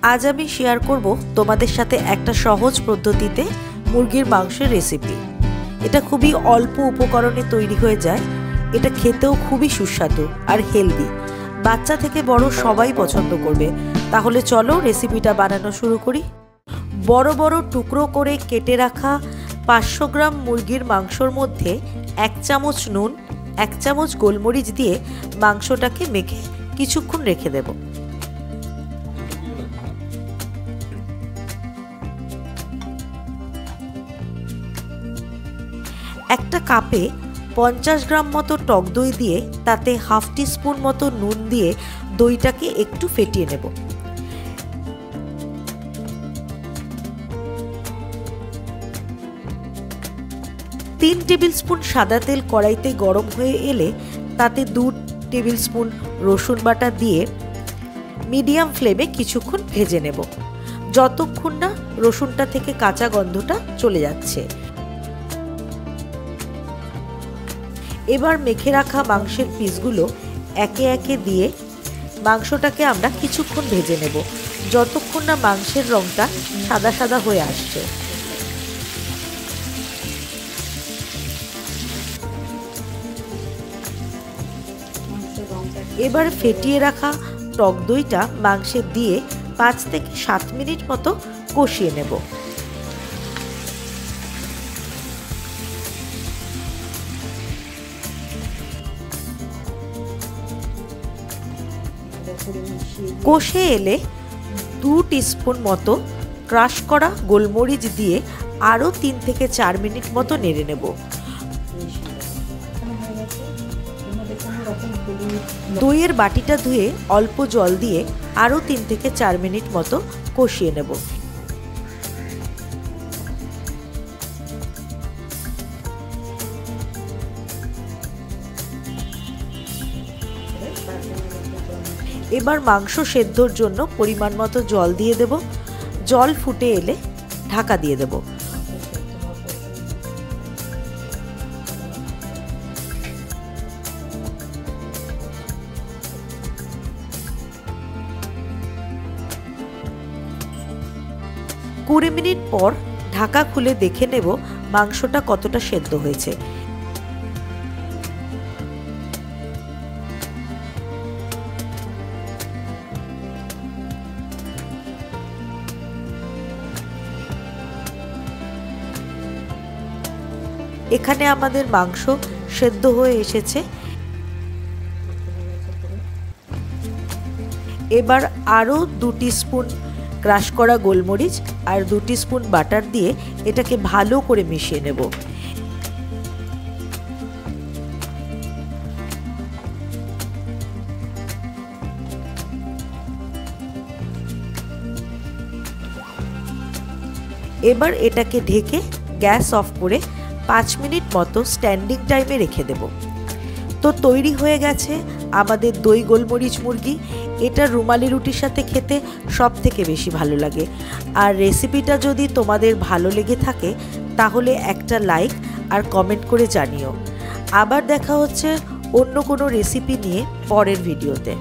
আজ আমি শেয়ার করব তোমাদের সাথে একটা সহজ পদ্ধতিতে মুরগির মাংসের রেসিপি। এটা খুবই অল্প উপকরণে তৈরি হয়ে যায়। এটা খেতেও খুবই সুস্বাদু আর হেলদি। বাচ্চা থেকে বড় সবাই পছন্দ করবে। তাহলে চলো রেসিপিটা বানানো শুরু করি। বড় বড় টুকরো করে কেটে রাখা 500 গ্রাম মুরগির মাংসর মধ্যে 1 চামচ নুন, 1 চামচ গোলমরিচ দিয়ে মাংসটাকে মেখে কিছুক্ষণ রেখে দেব। একটা কাপে 50 গ্রাম মতো টক দই দিয়ে তাতে হাফ টিস্পুন মতো নুন দিয়ে দইটাকে একটু ফেটিয়ে নেব। তিন টেবিল স্পুন সাদা তেল কড়াইতে গরম হয়ে এলে তাতে 2 টেবিল স্পুন রসুন বাটা দিয়ে মিডিয়াম ফ্লেমে কিছুক্ষণ ভেজে নেব, যতক্ষণ না রসুনটা থেকে কাঁচা গন্ধটা চলে যাচ্ছে। এবার মেখে রাখা মাংসের পিসগুলো একে একে দিয়ে মাংসটাকে আমরা কিছুক্ষণ ভেজে নেব, যতক্ষণ না মাংসের রংটা সাদা সাদা হয়ে আসছে। এবার ফেটিয়ে রাখা টক দইটা মাংসে দিয়ে 5 থেকে 7 মিনিট মতো কষিয়ে নেব। কষে এলে 2 টিস্পুন মতো ক্রাশ করা গোলমরিচ দিয়ে আরও 3 থেকে 4 মিনিট মতো নেড়ে নেব। দইয়ের বাটিটা ধুয়ে অল্প জল দিয়ে আরও 3 থেকে 4 মিনিট মতো কষিয়ে নেব। এবার মাংস সেদ্ধর জন্য পরিমাণ মতো জল দিয়ে দেব। জল ফুটে এলে ঢাকা দিয়ে দেব। কুড়ি মিনিট পর ঢাকা খুলে দেখে নেব মাংসটা কতটা সেদ্ধ হয়েছে। এখানে আমাদের মাংস সেদ্ধ হয়ে এসেছে। এবার আরও 2 টিস্পুন ক্রাশ করা গোলমরিচ আর 2 টিস্পুন বাটার দিয়ে এটাকে ভালো করে মিশিয়ে নেব। এবার এটাকে ঢেকে গ্যাস অফ করে 5 মিনিট মতো স্ট্যান্ডিং টাইমে রেখে দেব। তো তৈরি হয়ে গেছে আমাদের দই গোলমরিচ মুরগি। এটা রুমালি রুটির সাথে খেতে সব থেকে বেশি ভালো লাগে। আর রেসিপিটা যদি তোমাদের ভালো লেগে থাকে তাহলে একটা লাইক আর কমেন্ট করে জানিও। আবার দেখা হচ্ছে অন্য কোনো রেসিপি নিয়ে পরের ভিডিওতে।